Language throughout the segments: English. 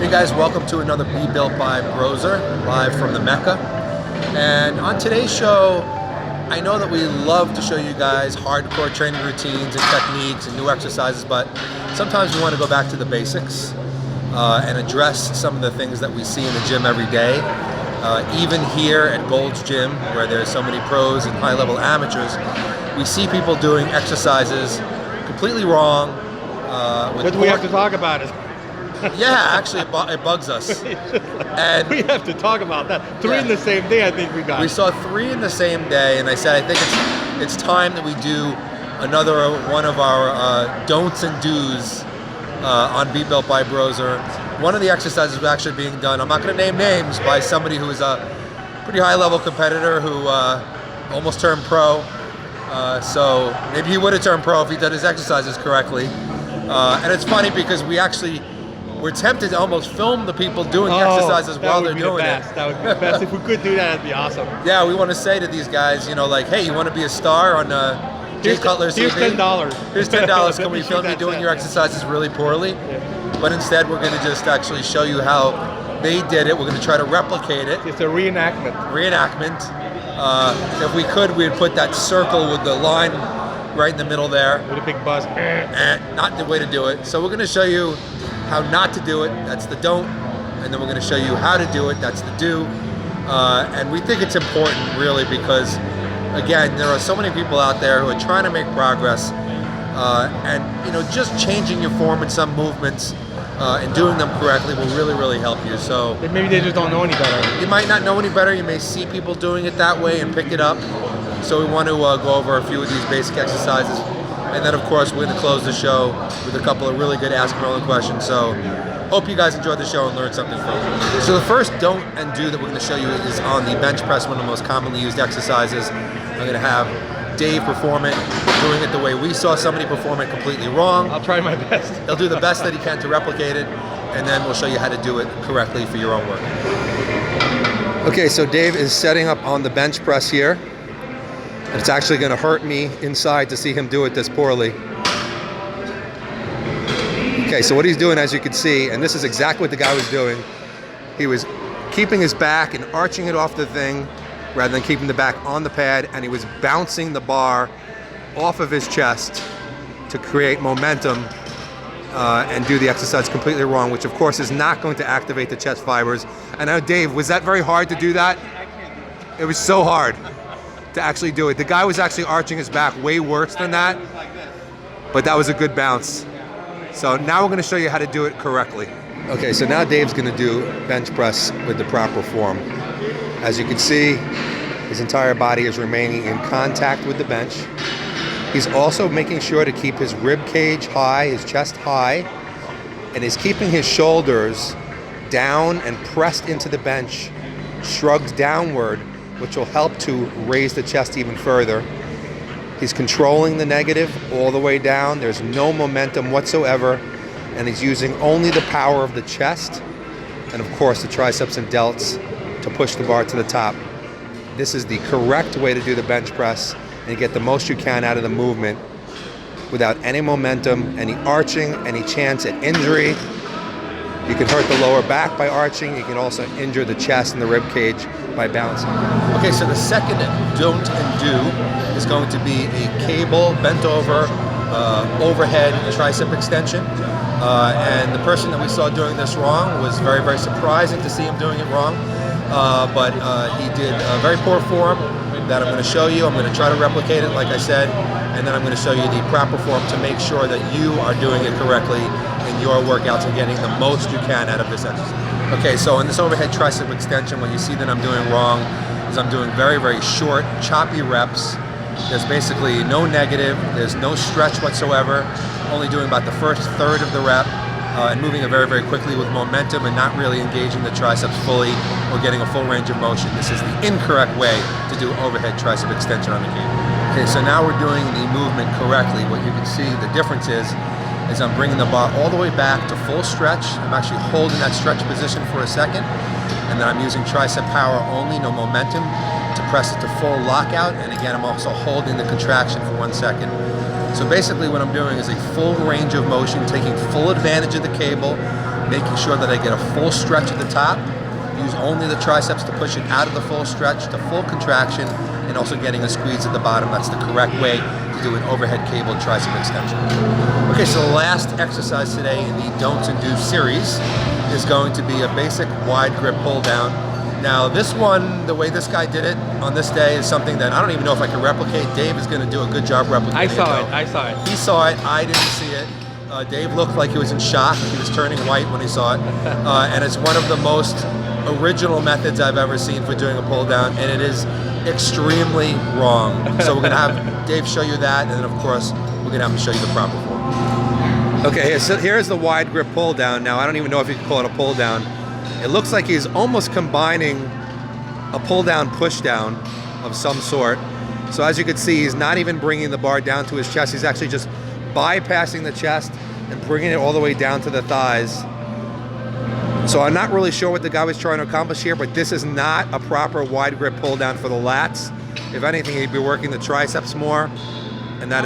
Hey guys, welcome to another Be Built by Broser, live from the Mecca. And on today's show, I know that we love to show you guys hardcore training routines and techniques and new exercises, but sometimes we want to go back to the basics and address some of the things that we see in the gym every day. Even here at Gold's Gym, where there's so many pros and high-level amateurs, we see people doing exercises completely wrong. But we have to talk about it. Yeah, actually, it bugs us. And we have to talk about that. Three in the same day, I think we got. We saw 3 in the same day, and I said, I think it's time that we do another one of our don'ts and do's on Be Built by Broser. One of the exercises was actually being done, I'm not going to name names, by somebody who is a pretty high-level competitor who almost turned pro. So maybe he would have turned pro if he did his exercises correctly. And it's funny because we're tempted to almost film the people doing exercises while they're doing it. That would be the best. If we could do that, that'd be awesome. Yeah, we want to say to these guys, you know, like, hey, you want to be a star on Jay Cutler's TV? Here's $10. Here's $10. Can we film you doing your exercises really poorly? Yeah. But instead, we're going to just actually show you how they did it. We're going to try to replicate it. It's a reenactment. If we could, we'd put that circle with the line right in the middle there. With a big buzz. Not the way to do it. So we're going to show you how not to do it, that's the don't, and then we're going to show you how to do it, that's the do. And we think it's important, really, because, again, there are so many people out there who are trying to make progress, and you know, just changing your form in some movements and doing them correctly will really, really help you. So maybe they just don't know any better. You might not know any better. You may see people doing it that way and pick it up. So we want to go over a few of these basic exercises. And then, of course, we're going to close the show with a couple of really good Ask Merlin questions. So, hope you guys enjoyed the show and learned something from it. So the first don't and do that we're going to show you is on the bench press, one of the most commonly used exercises. I'm going to have Dave perform it, doing it the way we saw somebody perform it completely wrong. I'll try my best. He'll do the best that he can to replicate it, and then we'll show you how to do it correctly for your own work. Okay, so Dave is setting up on the bench press here. It's actually going to hurt me inside to see him do it this poorly. Okay, so what he's doing, as you can see, and this is exactly what the guy was doing, he was keeping his back and arching it off the thing rather than keeping the back on the pad, and he was bouncing the bar off of his chest to create momentum and do the exercise completely wrong, which of course is not going to activate the chest fibers. And now, Dave, was that very hard to do that? It was so hard to actually do it. The guy was actually arching his back way worse than that, but that was a good bounce. So now we're going to show you how to do it correctly. Okay, so now Dave's going to do bench press with the proper form. As you can see, his entire body is remaining in contact with the bench. He's also making sure to keep his rib cage high, his chest high, and is keeping his shoulders down and pressed into the bench, shrugged downward, which will help to raise the chest even further. He's controlling the negative all the way down. There's no momentum whatsoever, and he's using only the power of the chest and, of course, the triceps and delts to push the bar to the top. This is the correct way to do the bench press and get the most you can out of the movement without any momentum, any arching, any chance at injury. You can hurt the lower back by arching. You can also injure the chest and the rib cage by bouncing. Okay, so the second don't and do is going to be a cable bent over overhead tricep extension. And the person that we saw doing this wrong was very, very surprising to see him doing it wrong. But he did a very poor form that I'm going to show you. I'm going to try to replicate it, like I said, and then I'm going to show you the proper form to make sure that you are doing it correctly in your workouts and getting the most you can out of this exercise. Okay, so in this overhead tricep extension, what you see that I'm doing wrong is I'm doing very, very short, choppy reps. There's basically no negative, there's no stretch whatsoever, only doing about the first third of the rep and moving it very, very quickly with momentum and not really engaging the triceps fully or getting a full range of motion. This is the incorrect way to do overhead tricep extension on the cable. Okay, so now we're doing the movement correctly. What you can see the difference is I'm bringing the bar all the way back to full stretch. I'm actually holding that stretch position for a second, and then I'm using tricep power only, no momentum, to press it to full lockout. And again, I'm also holding the contraction for 1 second. So basically what I'm doing is a full range of motion, taking full advantage of the cable, making sure that I get a full stretch at the top, use only the triceps to push it out of the full stretch to full contraction, and also getting a squeeze at the bottom. That's the correct way to do an overhead cable tricep extension. Okay, so the last exercise today in the Don'ts and Do's series is going to be a basic wide grip pull down. Now this one, the way this guy did it on this day is something that I don't even know if I can replicate. Dave is going to do a good job replicating I saw it. I saw it. He saw it, I didn't see it. Dave looked like he was in shock. He was turning white when he saw it. And it's one of the most original methods I've ever seen for doing a pull down, and it is extremely wrong. So we're going to have Dave show you that, and then of course we're going to have him show you the proper form. Okay, so here's the wide grip pull down. Now I don't even know if you can call it a pull down. It looks like he's almost combining a pull down push down of some sort. So as you can see, he's not even bringing the bar down to his chest. He's actually just bypassing the chest and bringing it all the way down to the thighs. So I'm not really sure what the guy was trying to accomplish here, but this is not a proper wide grip pull down for the lats. If anything, he'd be working the triceps more, and that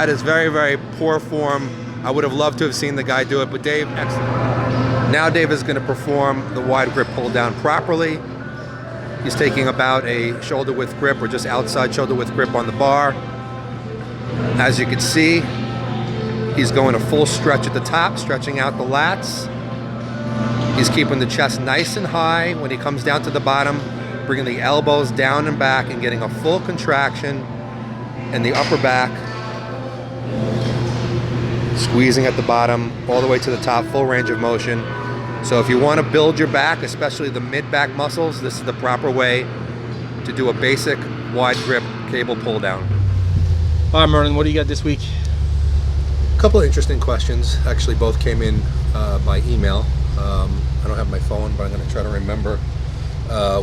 is very, very poor form. I would have loved to have seen the guy do it, but Dave, excellent. Now Dave is going to perform the wide grip pull down properly. He's taking about a shoulder width grip or just outside shoulder width grip on the bar. As you can see, he's going a full stretch at the top, stretching out the lats. He's keeping the chest nice and high. When he comes down to the bottom, bringing the elbows down and back and getting a full contraction in the upper back. Squeezing at the bottom, all the way to the top, full range of motion. So if you want to build your back, especially the mid-back muscles, this is the proper way to do a basic wide grip cable pull down. All right, Merlin, what do you got this week? A couple of interesting questions. Actually, both came in by email. I don't have my phone, but I'm going to try to remember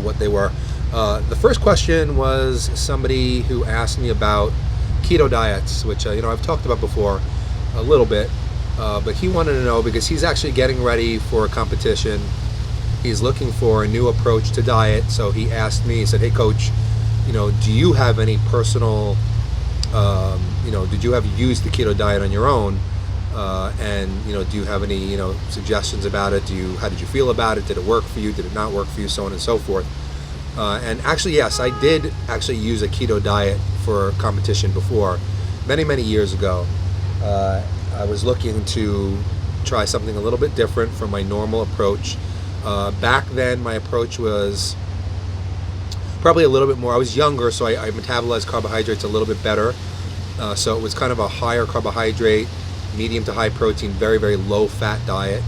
what they were. The first question was somebody who asked me about keto diets, which I've talked about before a little bit, but he wanted to know because he's actually getting ready for a competition. He's looking for a new approach to diet, so he asked me, he said, hey coach, do you have any personal, did you ever use the keto diet on your own? And do you have any suggestions about it? How did you feel about it? Did it work for you? Did it not work for you? So on and so forth. And actually, yes, I did actually use a keto diet for a competition before, many years ago. I was looking to try something a little bit different from my normal approach. Back then, my approach was probably a little bit more, I was younger, so I metabolized carbohydrates a little bit better. So it was kind of a higher carbohydrate, medium to high protein, very low fat diet.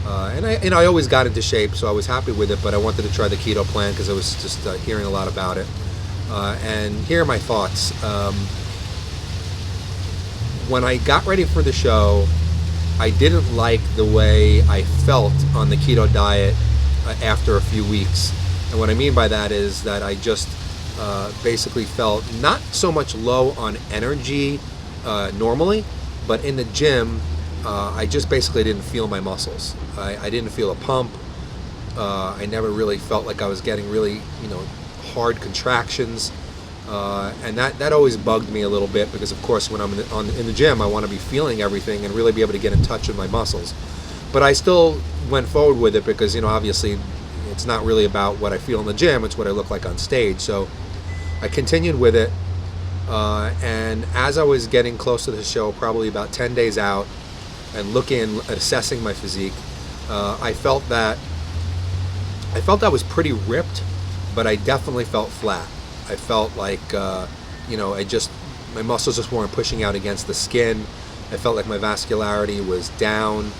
And I always got into shape, so I was happy with it, but I wanted to try the keto plan because I was just hearing a lot about it. And here are my thoughts. When I got ready for the show, I didn't like the way I felt on the keto diet after a few weeks. And what I mean by that is that I just basically felt not so much low on energy normally, but in the gym, I just basically didn't feel my muscles. I didn't feel a pump. I never really felt like I was getting really, hard contractions. And that always bugged me a little bit because, of course, when I'm in the gym, I want to be feeling everything and really be able to get in touch with my muscles. But I still went forward with it because, obviously, it's not really about what I feel in the gym, it's what I look like on stage. So I continued with it. And as I was getting close to the show, probably about 10 days out, and looking at assessing my physique, I felt that I was pretty ripped, but I definitely felt flat. I felt like, my muscles just weren't pushing out against the skin. I felt like my vascularity was down,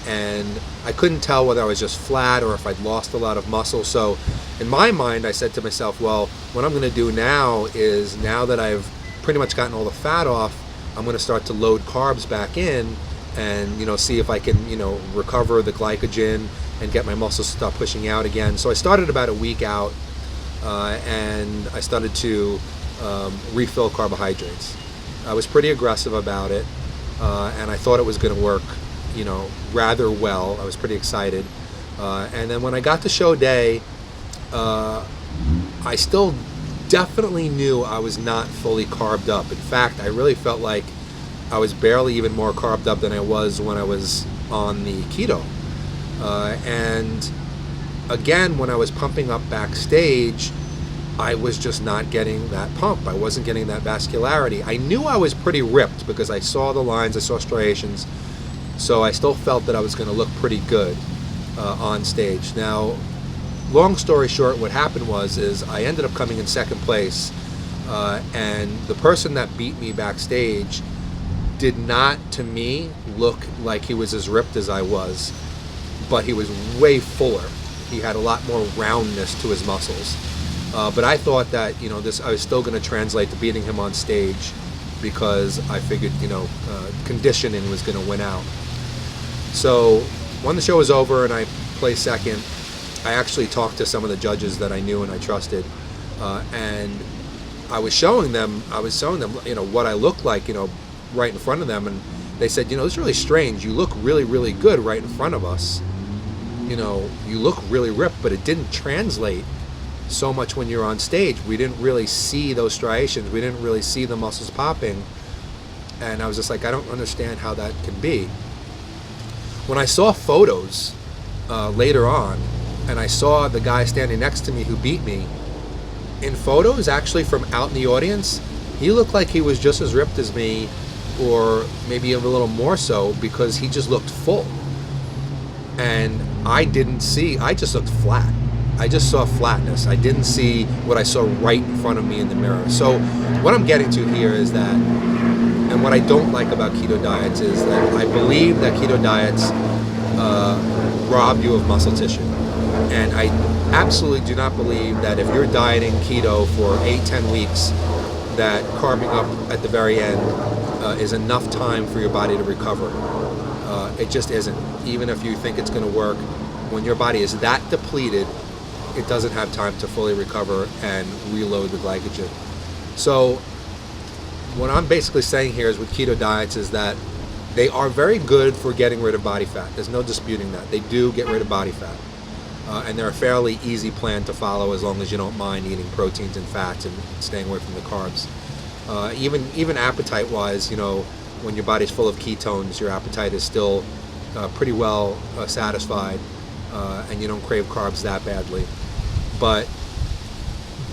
and I couldn't tell whether I was just flat or if I'd lost a lot of muscle. So in my mind, I said to myself, well, what I'm going to do now is, now that I've pretty much gotten all the fat off, I'm going to start to load carbs back in and, see if I can, recover the glycogen and get my muscles to start pushing out again. So I started about a week out. And I started to refill carbohydrates. I was pretty aggressive about it, and I thought it was going to work, rather well. I was pretty excited. And then when I got to show day, I still definitely knew I was not fully carbed up. In fact, I really felt like I was barely even more carbed up than I was when I was on the keto. And again, when I was pumping up backstage, I was just not getting that pump. I wasn't getting that vascularity. I knew I was pretty ripped because I saw the lines, I saw striations, so I still felt that I was going to look pretty good on stage. Now, long story short, what happened is I ended up coming in second place, and the person that beat me backstage did not, to me, look like he was as ripped as I was, but he was way fuller. He had a lot more roundness to his muscles. But I thought that, I was still going to translate to beating him on stage because I figured, conditioning was going to win out. So when the show was over and I placed second, I actually talked to some of the judges that I knew and I trusted, and I was showing them, what I looked like, right in front of them, and they said, it's really strange. You look really, really good right in front of us. You look really ripped, but it didn't translate so much when you're on stage. We didn't really see those striations. We didn't really see the muscles popping. And I was just like, I don't understand how that can be. When I saw photos later on, and I saw the guy standing next to me who beat me, in photos actually from out in the audience, he looked like he was just as ripped as me, or maybe a little more so, because he just looked full. And I just looked flat. I just saw flatness. I didn't see what I saw right in front of me in the mirror. So what I'm getting to here is that, and what I don't like about keto diets is that I believe that keto diets rob you of muscle tissue. And I absolutely do not believe that if you're dieting keto for 8-10 weeks, that carving up at the very end is enough time for your body to recover. It just isn't. Even if you think it's going to work, when your body is that depleted, it doesn't have time to fully recover and reload the glycogen. So what I'm basically saying here is with keto diets is that they are very good for getting rid of body fat. There's no disputing that. They do get rid of body fat. And they're a fairly easy plan to follow as long as you don't mind eating proteins and fats and staying away from the carbs. Even appetite-wise, when your body's full of ketones, your appetite is still pretty well satisfied, and you don't crave carbs that badly. But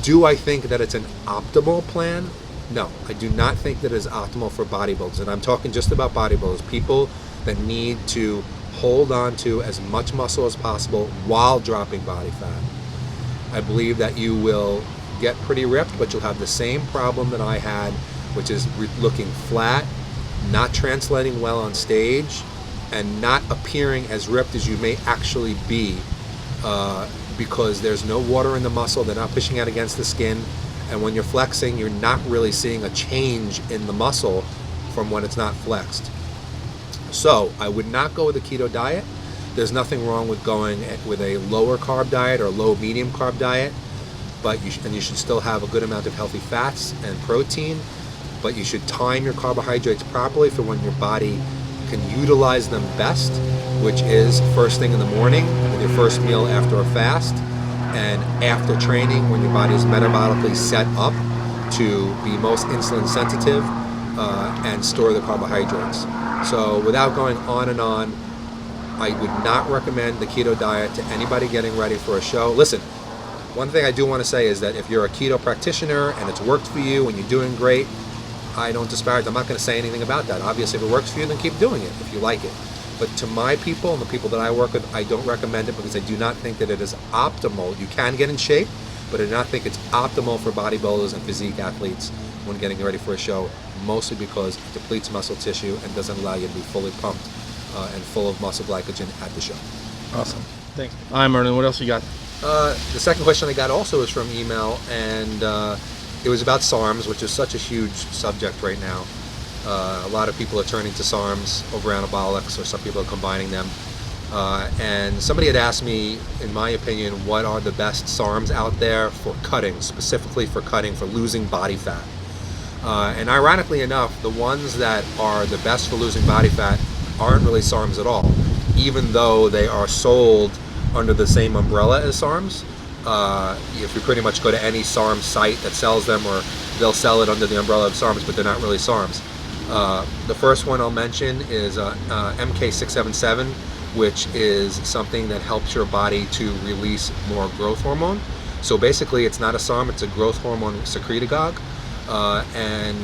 do I think that it's an optimal plan? No, I do not think that it is optimal for bodybuilders. And I'm talking just about bodybuilders, people that need to hold on to as much muscle as possible while dropping body fat. I believe that you will get pretty ripped, but you'll have the same problem that I had, which is looking flat, not translating well on stage, and not appearing as ripped as you may actually be, because there's no water in the muscle, they're not pushing out against the skin, and when you're flexing, you're not really seeing a change in the muscle from when it's not flexed. So I would not go with a keto diet. There's nothing wrong with going with a lower carb diet or low medium carb diet, but you should still have a good amount of healthy fats and protein, but you should time your carbohydrates properly for when your body can utilize them best, which is first thing in the morning with your first meal after a fast, and after training when your body is metabolically set up to be most insulin sensitive and store the carbohydrates. So without going on and on, I would not recommend the keto diet to anybody getting ready for a show. Listen, one thing I do want to say is that if you're a keto practitioner and it's worked for you and you're doing great, I don't disparage. I'm not going to say anything about that. Obviously, if it works for you, then keep doing it if you like it. But to my people and the people that I work with, I don't recommend it because I do not think that it is optimal. You can get in shape, but I do not think it's optimal for bodybuilders and physique athletes when getting ready for a show, mostly because it depletes muscle tissue and doesn't allow you to be fully pumped and full of muscle glycogen at the show. Awesome. Thanks. All right, Merlin, what else you got? The second question I got also is from email, and it was about SARMs, which is such a huge subject right now. A lot of people are turning to SARMs over anabolics, or some people are combining them. And somebody had asked me, in my opinion, what are the best SARMs out there for cutting, specifically for cutting, for losing body fat. And ironically enough, the ones that are the best for losing body fat aren't really SARMs at all, even though they are sold under the same umbrella as SARMs. If you pretty much go to any SARM site that sells them, or they'll sell it under the umbrella of SARMs, but they're not really SARMs. The first one I'll mention is MK677, which is something that helps your body to release more growth hormone. So basically, it's not a SARM, it's a growth hormone secretagogue, and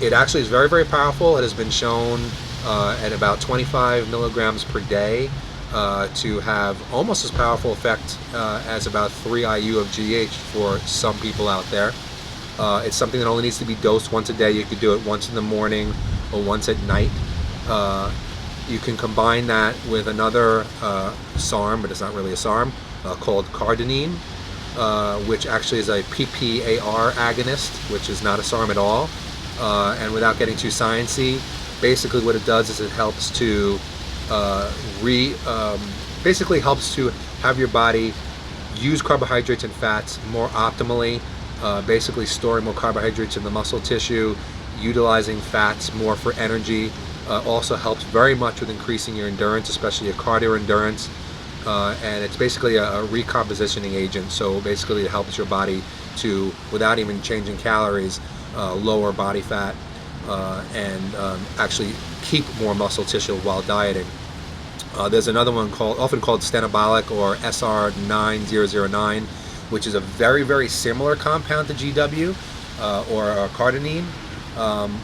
it actually is very, very powerful. It has been shown at about 25 milligrams per day to have almost as powerful effect as about 3 IU of GH for some people out there. It's something that only needs to be dosed once a day. You could do it once in the morning or once at night. You can combine that with another SARM, but it's not really a SARM, called cardenine, which actually is a PPAR agonist, which is not a SARM at all. And without getting too sciencey, basically what it does is it helps to basically helps to have your body use carbohydrates and fats more optimally, basically storing more carbohydrates in the muscle tissue, utilizing fats more for energy. Also helps very much with increasing your endurance, especially your cardio endurance. And it's basically a recompositioning agent. So basically it helps your body to, without even changing calories, lower body fat and actually keep more muscle tissue while dieting. There's another one often called stenobolic, or SR9009, which is a very, very similar compound to GW or cardenine,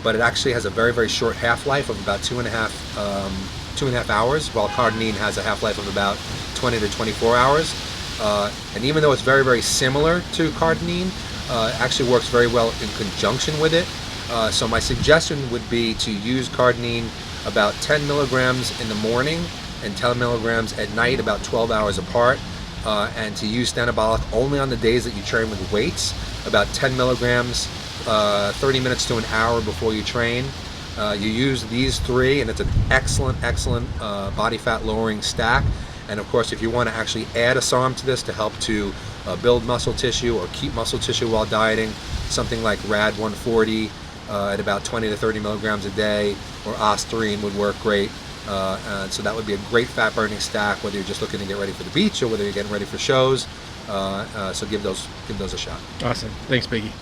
but it actually has a very, very short half-life of about 2.5 hours, while cardenine has a half-life of about 20 to 24 hours. And even though it's very, very similar to cardenine, it actually works very well in conjunction with it. So my suggestion would be to use cardenine about 10 milligrams in the morning and 10 milligrams at night, about 12 hours apart, and to use stenobolic only on the days that you train with weights, about 10 milligrams 30 minutes to an hour before you train. You use these three and it's an excellent, excellent body fat lowering stack. And of course, if you want to actually add a SARM to this to help to build muscle tissue or keep muscle tissue while dieting, something like RAD 140 at about 20 to 30 milligrams a day, or Osterine would work great. So that would be a great fat burning stack, whether you're just looking to get ready for the beach or whether you're getting ready for shows. So give those a shot. Awesome. Thanks, Biggie.